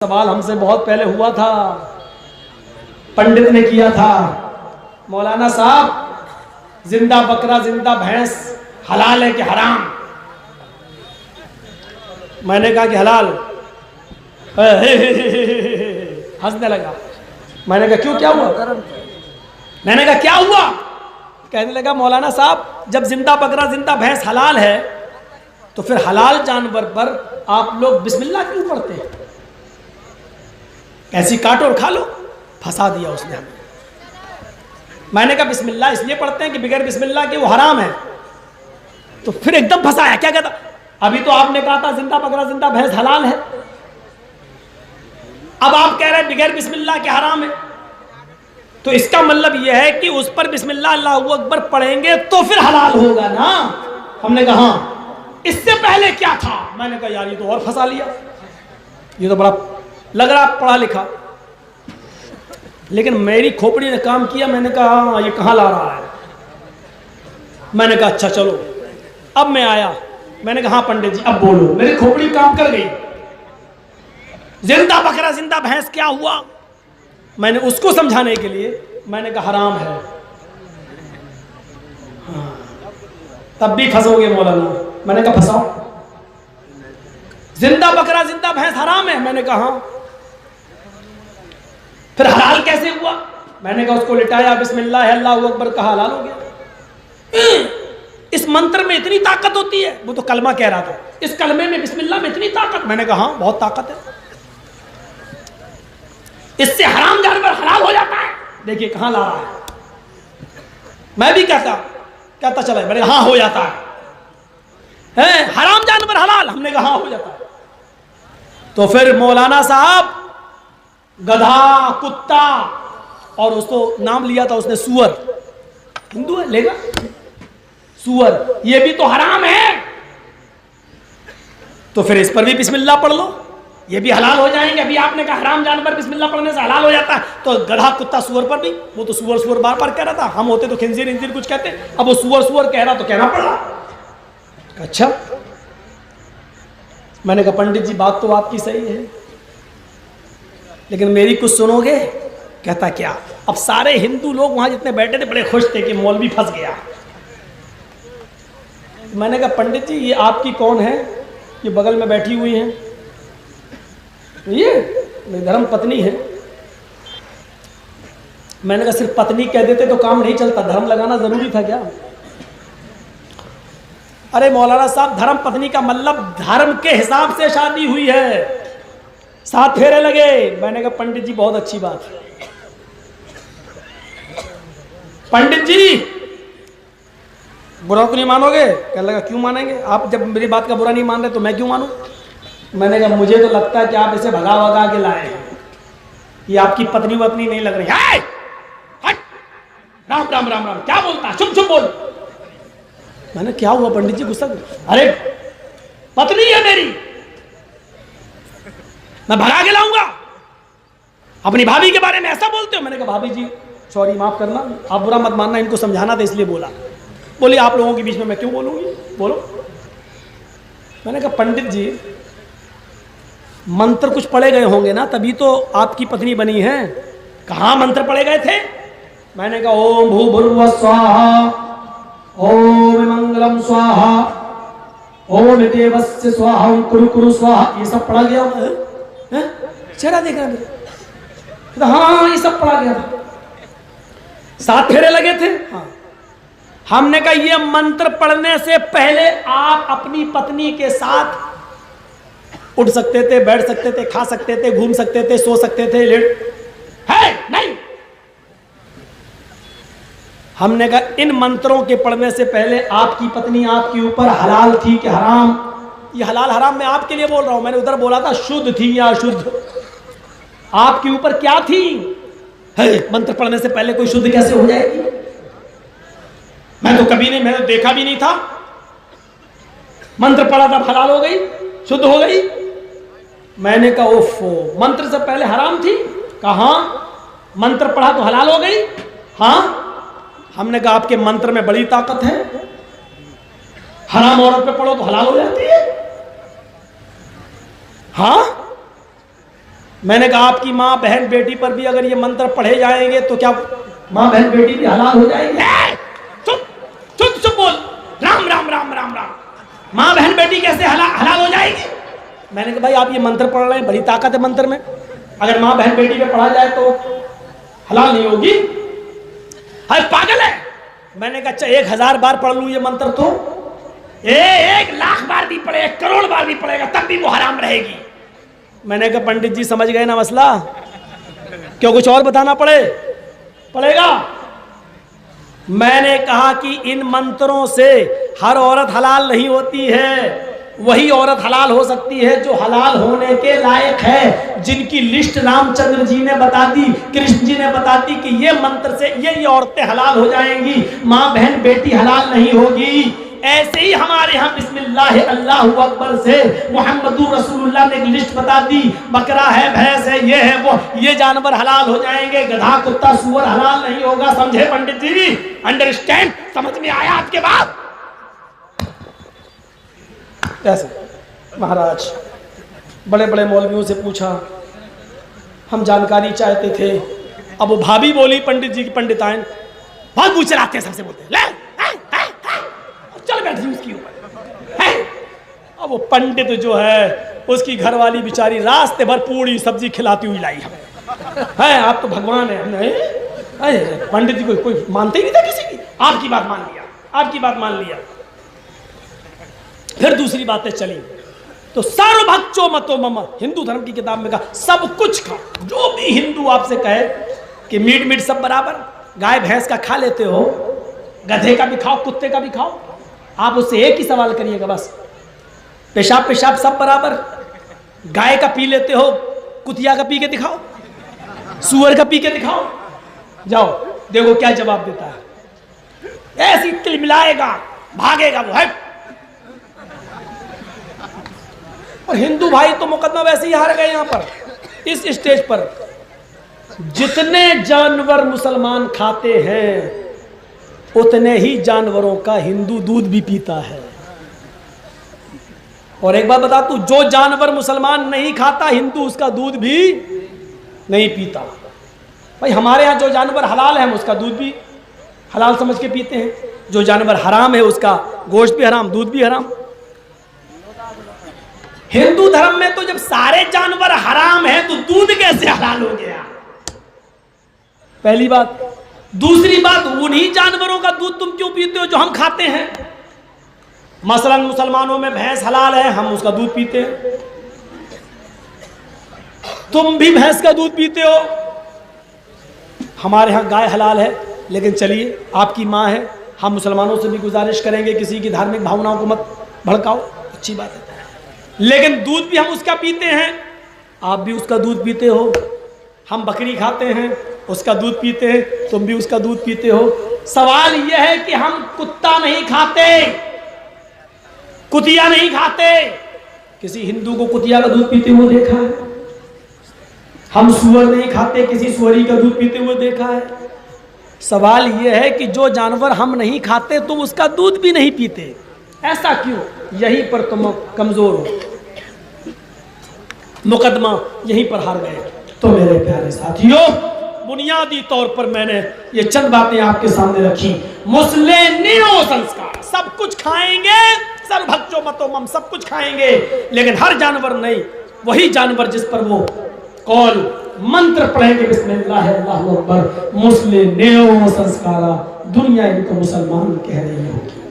सवाल हमसे बहुत पहले हुआ था, पंडित ने किया था, मौलाना साहब जिंदा बकरा जिंदा भैंस हलाल है कि हराम? मैंने कहा कि हलाल। हंसने लगा। मैंने कहा क्यों, क्या हुआ? मैंने कहा क्या हुआ? कहने लगा मौलाना साहब जब जिंदा बकरा जिंदा भैंस हलाल है तो फिर हलाल जानवर पर आप लोग बिस्मिल्लाह क्यों पढ़ते हैं? ऐसी काटो और खा लो। फंसा दिया उसने हमें। मैंने कहा बिस्मिल्लाह इसलिए पढ़ते हैं कि बगैर बिस्मिल्लाह के वो हराम है। तो फिर एकदम फंसाया। क्या कहता, अभी तो आपने कहा था जिंदा बकरा जिंदा भैंस हलाल है, अब आप कह रहे हैं बगैर बिस्मिल्लाह के हराम है। तो इसका मतलब यह है कि उस पर बिस्मिल्लाह अल्लाहू अकबर पढ़ेंगे तो फिर हलाल होगा ना? हमने कहा हाँ। इससे पहले क्या था? मैंने कहा यार ये तो और फंसा लिया, ये तो बड़ा लग रहा पढ़ा लिखा। लेकिन मेरी खोपड़ी ने काम किया। मैंने कहा हाँ ये कहाँ ला रहा है? मैंने कहा अच्छा चलो। अब मैं आया, मैंने कहा हाँ पंडित जी अब बोलो। मेरी खोपड़ी काम कर गई। जिंदा बकरा जिंदा भैंस क्या हुआ? मैंने उसको समझाने के लिए मैंने कहा हराम है। हाँ। तब भी फंसोगे मौलाना? मैंने कहा फंसाओ। जिंदा बकरा जिंदा भैंस हराम है? मैंने कहा हाँ। फिर हलाल कैसे हुआ? मैंने कहा उसको लिटाया, बिस्मिल्लाह अल्लाहू अकबर कहा, हलाल हो गया। इस मंत्र में इतनी ताकत होती है? वो तो कलमा कह रहा था, इस कलमे में बिस्मिल्लाह में इतनी ताकत? मैंने कहा हाँ बहुत ताकत है, इससे हराम जानवर हलाल हो जाता है। देखिए कहां ला रहा है। मैं भी कहता चला। मैंने हाँ हो जाता है हराम जानवर हलाल? हमने कहा हाँ हो जाता है। तो फिर मौलाना साहब गधा कुत्ता और उसको नाम लिया था उसने सूअर, हिंदू है लेगा सूअर, ये भी तो हराम है। तो फिर इस पर भी बिस्मिल्लाह पढ़ लो, ये भी हलाल हो जाएंगे। अभी आपने कहा हराम जानवर बिस्मिल्लाह पढ़ने से हलाल हो जाता है, तो गधा कुत्ता सूअर पर भी, वो तो सूअर सूअर बार बार कह रहा था, हम होते तो खिंजीर इंजीर कुछ कहते, अब वो सूअर सूअर कह रहा तो कहना पड़ा। अच्छा मैंने कहा पंडित जी बात तो आपकी सही है, लेकिन मेरी कुछ सुनोगे? कहता क्या? अब सारे हिंदू लोग वहां जितने बैठे थे बड़े खुश थे कि मौलवी फंस गया। मैंने कहा पंडित जी ये आपकी कौन है? ये बगल में बैठी हुई हैं, ये मेरी धर्म पत्नी है। मैंने कहा सिर्फ पत्नी कह देते तो काम नहीं चलता, धर्म लगाना जरूरी था क्या? अरे मौलाना साहब धर्म पत्नी का मतलब धर्म के हिसाब से शादी हुई है, 7 फेरे लगे। मैंने कहा पंडित जी बहुत अच्छी बात है। पंडित जी बुरा तो नहीं मानोगे? कहने लगा क्यों मानेंगे, आप जब मेरी बात का बुरा नहीं मान रहे तो मैं क्यों मानूं? मैंने कहा मुझे तो लगता है कि आप इसे भगा भगा के लाए हैं, ये आपकी पत्नी वत्नी नहीं लग रही है। हट! राम राम राम राम क्या बोलता, चुप चुप बोल। मैंने क्या हुआ पंडित जी गुस्सा? अरे पत्नी है मेरी, मैं भगा के लाऊंगा? अपनी भाभी के बारे में ऐसा बोलते हो? मैंने कहा भाभी जी सॉरी माफ करना, आप बुरा मत मानना, इनको समझाना था इसलिए बोला। बोली आप लोगों के बीच में मैं क्यों बोलूंगी, बोलो। मैंने कहा पंडित जी मंत्र कुछ पढ़े गए होंगे ना, तभी तो आपकी पत्नी बनी है। कहाँ मंत्र पढ़े गए थे? मैंने कहा ओम भूर्भुवः स्वाहा, ओम मंगलम स्वाहा, ओम देवस्य स्वाहा, कुरु कुरु स्वाहा, ये सब पढ़ा गया है? चेहरा देख रहा है? हाँ ये सब पढ़ा गया था, 7 फेरे लगे थे। हाँ। हमने कहा ये मंत्र पढ़ने से पहले आप अपनी पत्नी के साथ उठ सकते थे, बैठ सकते थे, खा सकते थे, घूम सकते थे, सो सकते थे, है नहीं? हमने कहा इन मंत्रों के पढ़ने से पहले आपकी पत्नी आपके ऊपर हलाल थी कि हराम? ये हलाल हराम मैं आपके लिए बोल रहा हूं, मैंने उधर बोला था शुद्ध थी या अशुद्ध। आपके ऊपर क्या थी? है मंत्र पढ़ने से पहले कोई शुद्ध कैसे हो जाएगी? मैं तो कभी नहीं, मैंने देखा भी नहीं था। मंत्र पढ़ा था हलाल हो गई, शुद्ध हो गई। मैंने कहा ओफो मंत्र से पहले हराम थी? कहा मंत्र पढ़ा तो हलाल हो गई। हाँ हमने कहा आपके मंत्र में बड़ी ताकत है, हराम औरत पे पढ़ो तो हलाल हो जाती है। हाँ मैंने कहा आपकी माँ बहन बेटी पर भी अगर ये मंत्र पढ़े जाएंगे तो क्या माँ बहन बेटी भी हलाल हो जाएंगे? चुप चुप चुप बोल, राम राम राम राम राम, माँ बहन बेटी कैसे हलाल हो जाएगी? मैंने कहा भाई आप ये मंत्र पढ़ रहे हैं, बड़ी ताकत है मंत्र में, अगर माँ बहन बेटी पे पढ़ा जाए तो हलाल नहीं होगी? अरे पागल है। मैंने कहा अच्छा 1000 बार पढ़ लूं ये मंत्र तो 1,00,000 बार भी पढ़े, 1 करोड़ बार भी पढ़ेगा तब भी वो हराम रहेगी। मैंने कहा पंडित जी समझ गए ना मसला, क्यों कुछ और बताना पड़ेगा? मैंने कहा कि इन मंत्रों से हर औरत हलाल नहीं होती है, वही औरत हलाल हो सकती है जो हलाल होने के लायक है, जिनकी लिस्ट रामचंद्र जी ने बता दी, कृष्ण जी ने बता दी कि ये मंत्र से ये औरतें हलाल हो जाएंगी, माँ बहन बेटी हलाल नहीं होगी। ऐसे ही हमारे यहाँ बिस्मिल्लाह अल्लाहु अकबर से मुहम्मदुर रसूलुल्लाह ने एक लिस्ट बता दी, बकरा है, भैंस है, ये है वो, ये जानवर हलाल हो जाएंगे, गधा कुत्ता सूअर हलाल नहीं होगा। समझे पंडित जी? अंडरस्टैंड? समझ में आया आपके बात? कैसे महाराज बड़े बड़े मौलवियों से पूछा, हम जानकारी चाहते थे। अब वो भाभी बोली पंडित जी की पंडिताइन बहुत पूछ चलाते हैं, सबसे बोलते हैं ले चल बैठी उसकी ऊपर। अब वो पंडित जो है उसकी घरवाली बेचारी रास्ते भर पूरी सब्जी खिलाती हुई लाई है। आप तो भगवान है। नहीं पंडित जी कोई मानते ही नहीं था किसी की, आपकी बात मान लिया, आपकी बात मान लिया। फिर दूसरी बातें चली तो सर्वभक्षो मतो मम, हिंदू धर्म की किताब में कहा सब कुछ खाओ, जो भी हिंदू आपसे कहे कि मीट सब बराबर, गाय भैंस का खा लेते हो, गधे का भी खाओ, कुत्ते का भी खाओ, आप उससे एक ही सवाल करिएगा बस, पेशाब सब बराबर, गाय का पी लेते हो, कुतिया का पी के दिखाओ, सुअर का पी के दिखाओ, जाओ देखो क्या जवाब देता है। ऐसी तिलमिलाएगा, भागेगा वो है। और हिंदू भाई तो मुकदमा वैसे ही हार गए। यहां पर इस स्टेज पर जितने जानवर मुसलमान खाते हैं उतने ही जानवरों का हिंदू दूध भी पीता है। और एक बात बता तू, जो जानवर मुसलमान नहीं खाता हिंदू उसका दूध भी नहीं पीता। भाई हमारे यहां जो जानवर हलाल है हम उसका दूध भी हलाल समझ के पीते हैं, जो जानवर हराम है उसका गोश्त भी हराम, दूध भी हराम। हिंदू धर्म में तो जब सारे जानवर हराम हैं तो दूध कैसे हलाल हो गया? पहली बात। दूसरी बात, उन्हीं जानवरों का दूध तुम क्यों पीते हो जो हम खाते हैं? मसलन मुसलमानों में भैंस हलाल है, हम उसका दूध पीते हैं, तुम भी भैंस का दूध पीते हो। हमारे यहां गाय हलाल है, लेकिन चलिए आपकी मां है, हम मुसलमानों से भी गुजारिश करेंगे किसी की धार्मिक भावनाओं को मत भड़काओ, अच्छी बात है, लेकिन दूध भी हम उसका पीते हैं, आप भी उसका दूध पीते हो। हम बकरी खाते हैं, उसका दूध पीते हैं, तुम भी उसका दूध पीते हो। सवाल यह है कि हम कुत्ता नहीं खाते, कुतिया नहीं खाते। किसी हिंदू को कुतिया का दूध पीते हुए देखा है? हम सुअर नहीं खाते, किसी सुअरी का दूध पीते हुए देखा है? सवाल यह है कि जो जानवर हम नहीं खाते तुम उसका दूध भी नहीं पीते, ऐसा क्यों? यहीं पर तुम कमजोर हो, मुकदमा यहीं पर हार गए। तो मेरे प्यारे साथियों, बुनियादी तौर पर मैंने ये चंद बातें आपके सामने रखी। मुस्लिम नियो संस्कार, सब कुछ खाएंगे, सर्वभक्षो मतो मम, सब कुछ खाएंगे, लेकिन हर जानवर नहीं, वही जानवर जिस पर वो कौल मंत्र पढ़ेंगे बिस्मिल्लाह अल्लाहु अकबर, मुस्लिम नियो संस्कारा, दुनिया इनको मुसलमान कह रही होगी।